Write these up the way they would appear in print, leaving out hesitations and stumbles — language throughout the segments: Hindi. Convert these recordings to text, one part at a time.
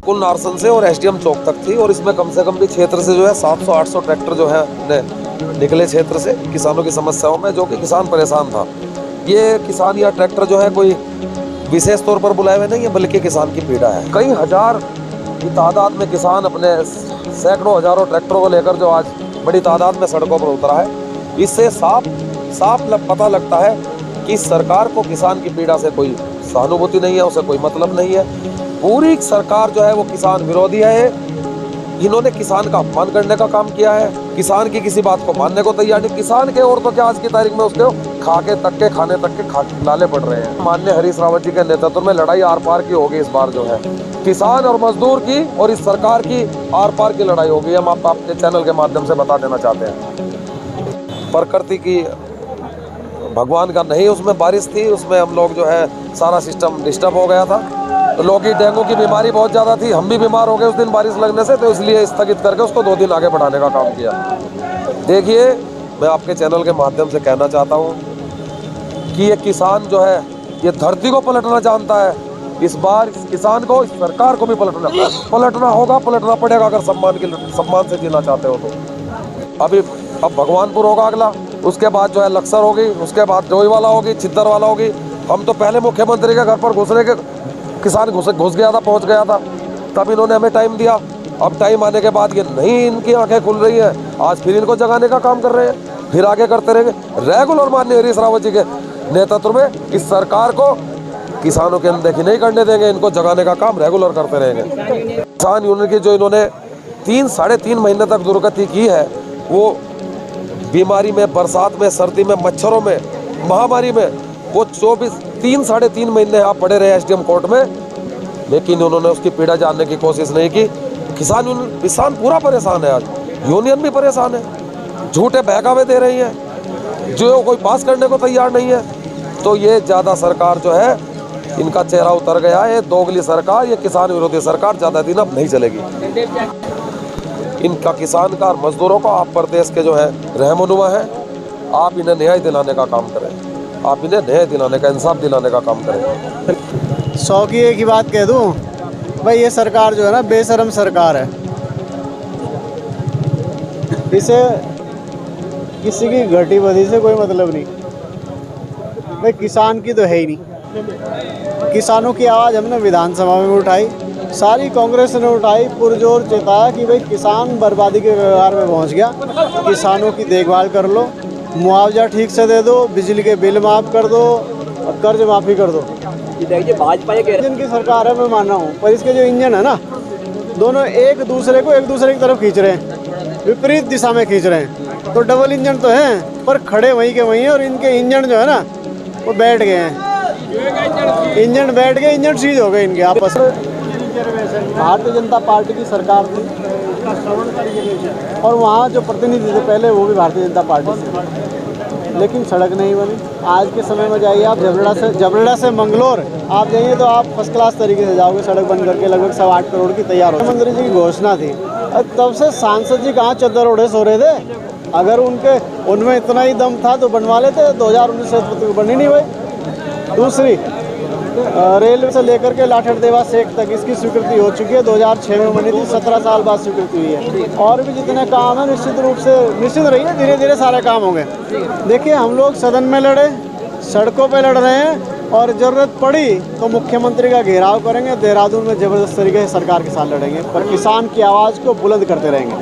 कुल नारसन से और एसडीएम चौक तक थी। और इसमें कम से कम भी क्षेत्र से जो है 700-800 ट्रैक्टर जो है निकले क्षेत्र से किसानों की समस्याओं में, जो कि किसान परेशान था। ये किसान या ट्रैक्टर जो है कोई विशेष तौर पर बुलाए हुए नहीं है, बल्कि किसान की पीड़ा है। कई हजार की तादाद में किसान अपने सैकड़ों हजारों ट्रैक्टरों को लेकर जो आज बड़ी तादाद में सड़कों पर उतरा है, इससे साफ पता लगता है कि सरकार को किसान की पीड़ा से कोई सहानुभूति नहीं है, उसे कोई मतलब नहीं है। पूरी सरकार जो है वो किसान विरोधी है। इन्होंने किसान का अपमान करने का काम किया है, किसान की किसी बात को मानने को तैयार नहीं। किसान के और तो क्या, आज की तारीख में उसके खाने तक के लाले पड़ रहे हैं। माननीय हरीश रावत जी के नेतृत्व में लड़ाई आर पार की होगी। इस बार जो है किसान और मजदूर की और इस सरकार की आर पार की लड़ाई होगी। हम आपके चैनल के माध्यम से बता देना चाहते हैं। प्रकृति की भगवान का नहीं, उसमें बारिश थी, उसमें हम लोग जो है सारा सिस्टम डिस्टर्ब हो गया था। तो लोगों की डेंगू की बीमारी बहुत ज़्यादा थी, हम भी बीमार हो गए उस दिन बारिश लगने से, तो इसलिए स्थगित करके उसको 2 दिन आगे बढ़ाने का काम किया। देखिए, मैं आपके चैनल के माध्यम से कहना चाहता हूँ कि ये किसान जो है ये धरती को पलटना जानता है। इस बार इस किसान को, इस सरकार को भी पलटना होगा, पलटना पड़ेगा अगर सम्मान से जीना चाहते हो तो। अब भगवानपुर होगा अगला, उसके बाद जो है लक्सर होगी, उसके बाद डोईवाला होगी, छिद्दरवाला होगी। हम तो पहले मुख्यमंत्री के घर पर घुसने के किसान घुस गया था, पहुंच गया था, तब इन्होंने हमें टाइम दिया। अब टाइम आने के बाद ये नहीं, इनकी आंखें खुल रही है, आज फिर इनको जगाने का काम कर रहे हैं, फिर आगे करते रहेंगे। रेगुलर माननीय हरीश रावत जी के नेतृत्व में इस सरकार को किसानों की अनदेखी नहीं करने देंगे, इनको जगाने का काम रेगुलर करते रहेंगे। किसान यूनियन की जो इन्होंने 3-3.5 महीने तक दुर्गति की है, वो बीमारी में, बरसात में, सर्दी में, मच्छरों में, महामारी में, वो 3-3.5 महीने आप पड़े रहे एसडीएम कोर्ट में, लेकिन उन्होंने उसकी पीड़ा जानने की कोशिश नहीं की। किसान पूरा परेशान है, आज यूनियन भी परेशान है, झूठे बहकावे दे रही है, जो कोई पास करने को तैयार नहीं है। तो ये ज़्यादा सरकार जो है, इनका चेहरा उतर गया है, दोगली सरकार, ये किसान विरोधी सरकार ज़्यादा दिन अब नहीं चलेगी। इनका किसान का और मजदूरों का आप प्रदेश के जो है रहनुमा है, आप इन्हें न्याय दिलाने का काम करें, आप इन्हें न्याय दिलाने का, इंसाफ दिलाने का काम करें। 100 की एक ही बात कह दूं भाई, ये सरकार जो है ना बेशर्म सरकार है। इसे किसी की घटी बधी से कोई मतलब नहीं भाई, किसान की तो है ही नहीं। किसानों की आवाज़ हमने विधानसभा में उठाई, सारी कांग्रेस ने उठाई, पुरजोर चेताया कि भाई किसान बर्बादी के व्यवहार में पहुंच गया, किसानों की देखभाल कर लो, मुआवजा ठीक से दे दो, बिजली के बिल माफ़ कर दो, और कर्ज माफ़ी कर दो। देखिए भाजपा इंजन की सरकार है, मैं मान रहा हूँ, पर इसके जो इंजन है ना, दोनों एक दूसरे की तरफ खींच रहे हैं, विपरीत दिशा में खींच रहे हैं। तो डबल इंजन तो हैं, पर खड़े वहीं के वहीं हैं, और इनके इंजन जो है ना वो बैठ गए हैं। इंजन बैठ गए, इंजन सीज हो गए इनके आपस में। भारतीय जनता पार्टी की सरकार थी, और वहाँ जो प्रतिनिधि थे पहले वो भी भारतीय जनता पार्टी से, लेकिन सड़क नहीं बनी। आज के समय में जाइए आप जबलड़ा से मंगलोर आप जाइए तो आप फर्स्ट क्लास तरीके से जाओगे, सड़क बन करके लगभग 8.25 करोड़ की तैयार हो। मुख्यमंत्री जी की घोषणा थी, तब से सांसद जी कहाँ चद्दर ओढ़े सो रहे थे। अगर उनमें इतना ही दम था तो बनवा लेते, 2019 से बनी नहीं भाई। दूसरी, रेलवे से लेकर के लाठर देवा सेक तक इसकी स्वीकृति हो चुकी है, 2006 में बनी थी, 17 साल बाद स्वीकृति हुई है। और भी जितने काम हैं निश्चित रूप से निश्चित रहिए, धीरे धीरे सारे काम होंगे। देखिए, हम लोग सदन में लड़े, सड़कों पे लड़ रहे हैं, और ज़रूरत पड़ी तो मुख्यमंत्री का घेराव करेंगे, देहरादून में ज़बरदस्त तरीके से सरकार के साथ लड़ेंगे, पर किसान की आवाज़ को बुलंद करते रहेंगे।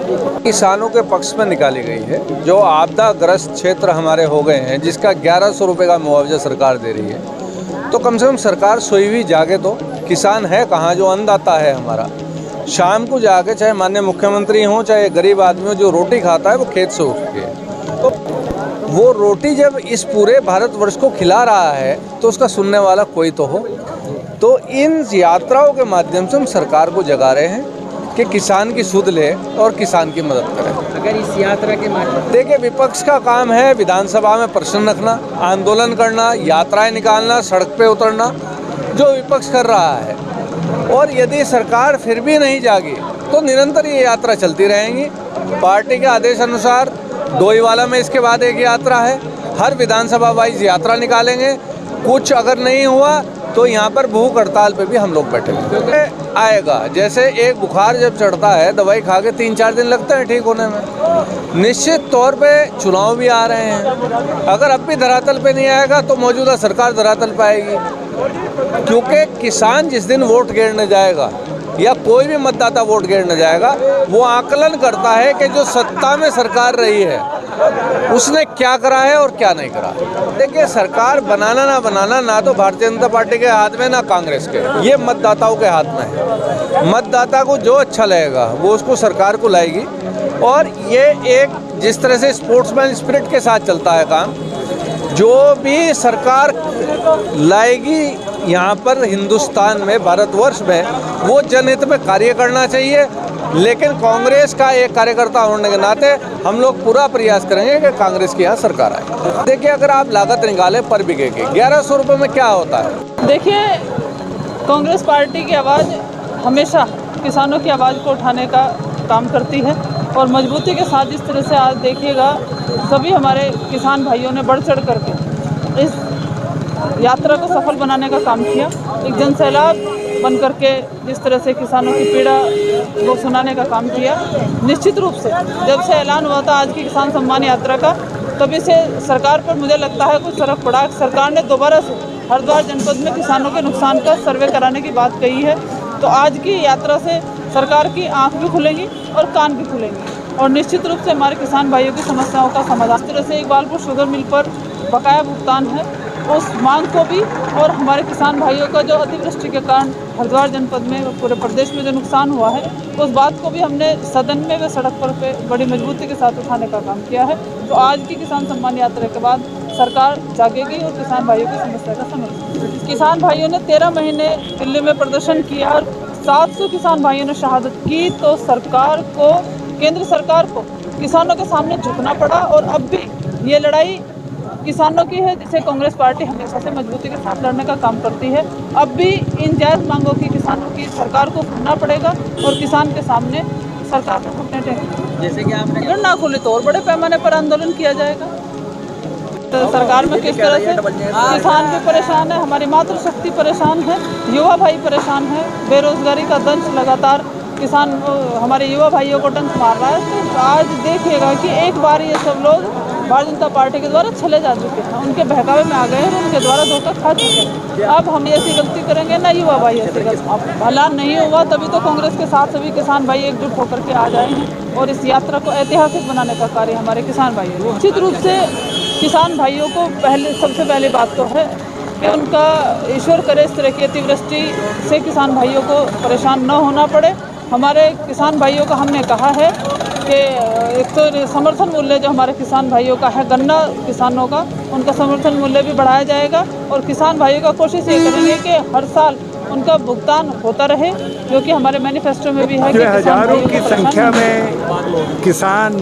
किसानों के पक्ष में निकाली गई है, जो आपदाग्रस्त क्षेत्र हमारे हो गए हैं, जिसका 1100 रुपये का मुआवजा सरकार दे रही है। तो कम से कम सरकार सोई हुई जागे तो। किसान है कहाँ जो अन्नदाता है हमारा, शाम को जाके चाहे माननीय मुख्यमंत्री हों चाहे गरीब आदमी हो, जो रोटी खाता है वो खेत से उठ के, तो वो रोटी जब इस पूरे भारतवर्ष को खिला रहा है तो उसका सुनने वाला कोई तो हो। तो इन यात्राओं के माध्यम से हम सरकार को जगा रहे हैं कि किसान की सुध ले और किसान की मदद करें। अगर इस यात्रा के माध्यम, देखिए, विपक्ष का काम है विधानसभा में प्रश्न रखना, आंदोलन करना, यात्राएं निकालना, सड़क पे उतरना, जो विपक्ष कर रहा है। और यदि सरकार फिर भी नहीं जागी तो निरंतर ये यात्रा चलती रहेंगी। पार्टी के आदेश अनुसार डोईवाला में इसके बाद एक यात्रा है, हर विधानसभा वाइज यात्रा निकालेंगे। कुछ अगर नहीं हुआ तो यहाँ पर भूख हड़ताल पे भी हम लोग बैठे आएगा। जैसे एक बुखार जब चढ़ता है दवाई खा के 3-4 दिन लगते हैं ठीक होने में। निश्चित तौर पे चुनाव भी आ रहे हैं, अगर अब भी धरातल पे नहीं आएगा तो मौजूदा सरकार धरातल पे आएगी, क्योंकि किसान जिस दिन वोट गिरने जाएगा या कोई भी मतदाता वोट गिरने जाएगा वो आकलन करता है कि जो सत्ता में सरकार रही है उसने क्या करा है और क्या नहीं करा। देखिए, सरकार बनाना ना बनाना ना तो भारतीय जनता पार्टी के हाथ में ना कांग्रेस के, ये मतदाताओं के हाथ में है। मतदाता को जो अच्छा लगेगा वो उसको सरकार को लाएगी। और ये एक जिस तरह से स्पोर्ट्समैन स्पिरिट के साथ चलता है काम, जो भी सरकार लाएगी यहाँ पर हिंदुस्तान में, भारतवर्ष में, वो जनहित में कार्य करना चाहिए। लेकिन कांग्रेस का एक कार्यकर्ता होने के नाते हम लोग पूरा प्रयास करेंगे कि कांग्रेस की यहाँ सरकार आए। देखिए, अगर आप लागत निकालें पर बीघे की 1100 रुपये में क्या होता है। देखिए, कांग्रेस पार्टी की आवाज़ हमेशा किसानों की आवाज़ को उठाने का काम करती है और मजबूती के साथ जिस तरह से आज देखिएगा सभी हमारे किसान भाइयों ने बढ़ चढ़ करके इस यात्रा को सफल बनाने का काम किया। एक जनसैलाब बन करके जिस तरह से किसानों की पीड़ा को सुनाने का काम किया। निश्चित रूप से जब से ऐलान हुआ था आज की किसान सम्मान यात्रा का, तभी से सरकार पर मुझे लगता है कुछ फर्क पड़ा। सरकार ने दोबारा से हरिद्वार जनपद में किसानों के नुकसान का सर्वे कराने की बात कही है। तो आज की यात्रा से सरकार की आंख भी खुलेंगी और कान भी खुलेंगी और निश्चित रूप से हमारे किसान भाइयों की समस्याओं का समाधान। इस तरह से इकबालपुर शुगर मिल पर बकाया भुगतान है, उस मांग को भी, और हमारे किसान भाइयों का जो अतिवृष्टि के कारण हरिद्वार जनपद में पूरे प्रदेश में जो नुकसान हुआ है, उस बात को भी हमने सदन में व सड़क पर बड़ी मजबूती के साथ उठाने का काम किया है। तो आज की किसान सम्मान यात्रा के बाद सरकार जागेगी और किसान भाइयों की समस्या का समाधान। किसान भाइयों ने 13 महीने दिल्ली में प्रदर्शन किया और 700 किसान भाइयों ने शहादत की। तो सरकार को, केंद्र सरकार को किसानों के सामने झुकना पड़ा और अब भी ये लड़ाई किसानों की है, जिसे कांग्रेस पार्टी हमेशा से मजबूती के साथ लड़ने का काम करती है। अब भी इन जायज़ मांगों की किसानों की सरकार को सुनना पड़ेगा और किसान के सामने सरकार को घुटने टेकना। जैसे कि आपने अगर ना खुले तो और बड़े पैमाने पर आंदोलन किया जाएगा। तो सरकार में किस तरह से किसान भी परेशान है, हमारी मातृशक्ति परेशान है, युवा भाई परेशान है, बेरोजगारी का दंश लगातार किसान हमारे युवा भाइयों को डंक मार रहा है। तो आज देखिएगा कि एक बार ये सब लोग भारतीय जनता पार्टी के द्वारा चले जा चुके हैं, उनके बहकावे में आ गए हैं, उनके द्वारा धोखा खा चुके हैं। अब हम ऐसी गलती करेंगे ना युवा भाई ऐसी गलती। भला नहीं हुआ तभी तो कांग्रेस के साथ सभी किसान भाई एकजुट होकर के आ जाए हैं और इस यात्रा को ऐतिहासिक बनाने का कार्य हमारे किसान भाइयों। निश्चित रूप से किसान भाइयों को सबसे पहली बात तो है कि उनका ईश्वर करे इस तरह की अतिवृष्टि से किसान भाइयों को परेशान न होना पड़े। हमारे किसान भाइयों का हमने कहा है कि एक तो समर्थन मूल्य जो हमारे किसान भाइयों का है, गन्ना किसानों का, उनका समर्थन मूल्य भी बढ़ाया जाएगा और किसान भाइयों का कोशिश ये करेंगे कि हर साल उनका भुगतान होता रहे, जो कि हमारे मैनिफेस्टो में भी है कि हजारों की संख्या में किसान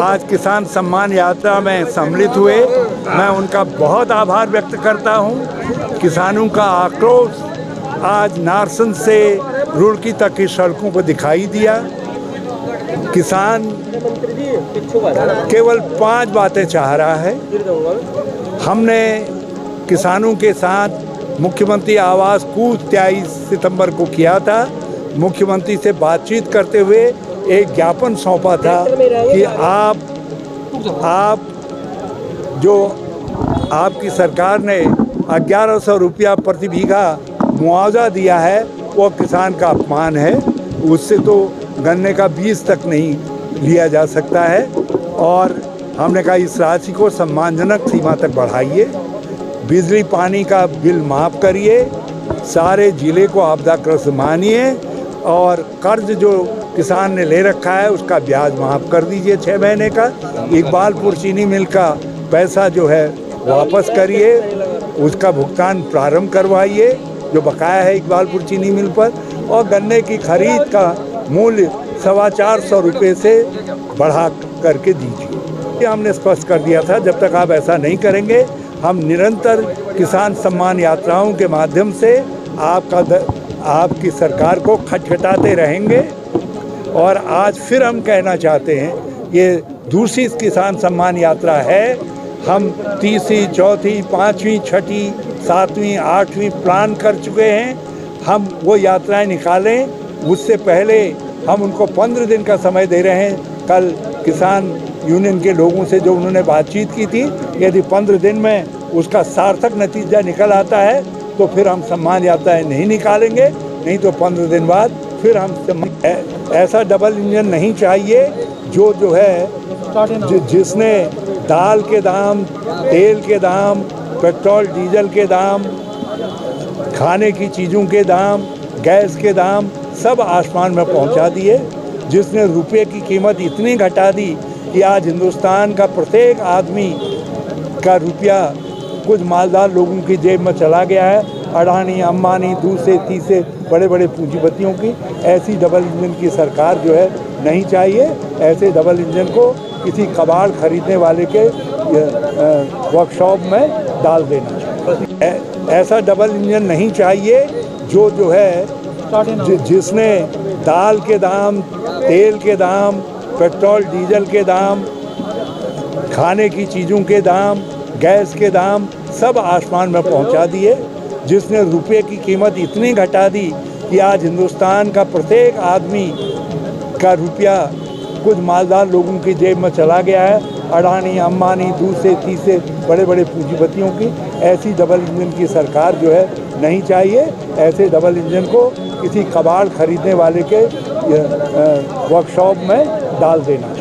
आज किसान सम्मान यात्रा में सम्मिलित हुए। मैं उनका बहुत आभार व्यक्त करता हूं। किसानों का आक्रोश आज नारसन से रुड़की तक की सड़कों पर दिखाई दिया। किसान केवल 5 बातें चाह रहा है। हमने किसानों के साथ मुख्यमंत्री आवास कूच 23 सितंबर को किया था। मुख्यमंत्री से बातचीत करते हुए एक ज्ञापन सौंपा था कि आप जो आपकी सरकार ने 1100 रुपया प्रति बीघा मुआवजा दिया है वो किसान का अपमान है। उससे तो गन्ने का बीज तक नहीं लिया जा सकता है। और हमने कहा इस राशि को सम्मानजनक सीमा तक बढ़ाइए, बिजली पानी का बिल माफ़ करिए, सारे ज़िले को आपदाग्रस्त मानिए और कर्ज जो किसान ने ले रखा है उसका ब्याज माफ़ कर दीजिए 6 महीने का। इकबालपुर चीनी मिल का पैसा जो है वापस करिए, उसका भुगतान प्रारंभ करवाइए जो बकाया है इकबालपुर चीनी मिल पर, और गन्ने की खरीद का मूल्य 425 रुपये से बढ़ा करके दीजिए। हमने स्पष्ट कर दिया था जब तक आप ऐसा नहीं करेंगे हम निरंतर किसान सम्मान यात्राओं के माध्यम से आपकी सरकार को खटखटाते रहेंगे। और आज फिर हम कहना चाहते हैं ये दूसरी किसान सम्मान यात्रा है हम तीसरी, चौथी, पाँचवीं, छठी, सातवीं, आठवीं प्लान कर चुके हैं। हम वो यात्राएं निकालें, उससे पहले हम उनको 15 दिन का समय दे रहे हैं। कल किसान यूनियन के लोगों से जो उन्होंने बातचीत की थी, यदि 15 दिन में उसका सार्थक नतीजा निकल आता है तो फिर हम सम्मान यात्राएं नहीं निकालेंगे, नहीं तो 15 दिन बाद फिर हम ऐसा डबल इंजन नहीं चाहिए जो है जिसने दाल के दाम, तेल के दाम, पेट्रोल डीजल के दाम, खाने की चीज़ों के दाम, गैस के दाम सब आसमान में पहुंचा दिए, जिसने रुपये की कीमत इतनी घटा दी कि आज हिंदुस्तान का प्रत्येक आदमी का रुपया कुछ मालदार लोगों की जेब में चला गया है। अडानी, अंबानी, दूसरे तीसरे बड़े बड़े पूंजीपतियों की ऐसी डबल इंजन की सरकार जो है नहीं चाहिए। ऐसे डबल इंजन को किसी कबाड़ खरीदने वाले के वर्कशॉप में डाल देना चाहिए। ऐसा डबल इंजन नहीं चाहिए जो है जिसने दाल के दाम, तेल के दाम, पेट्रोल डीजल के दाम, खाने की चीज़ों के दाम, गैस के दाम सब आसमान में पहुंचा दिए, जिसने रुपये की कीमत इतनी घटा दी कि आज हिंदुस्तान का प्रत्येक आदमी का रुपया कुछ मालदार लोगों की जेब में चला गया है। अडानी, अंबानी, दूसरे तीसरे बड़े बड़े पूंजीपतियों की ऐसी डबल इंजन की सरकार जो है नहीं चाहिए। ऐसे डबल इंजन को किसी कबाड़ खरीदने वाले के वर्कशॉप में डाल देना चाहिए।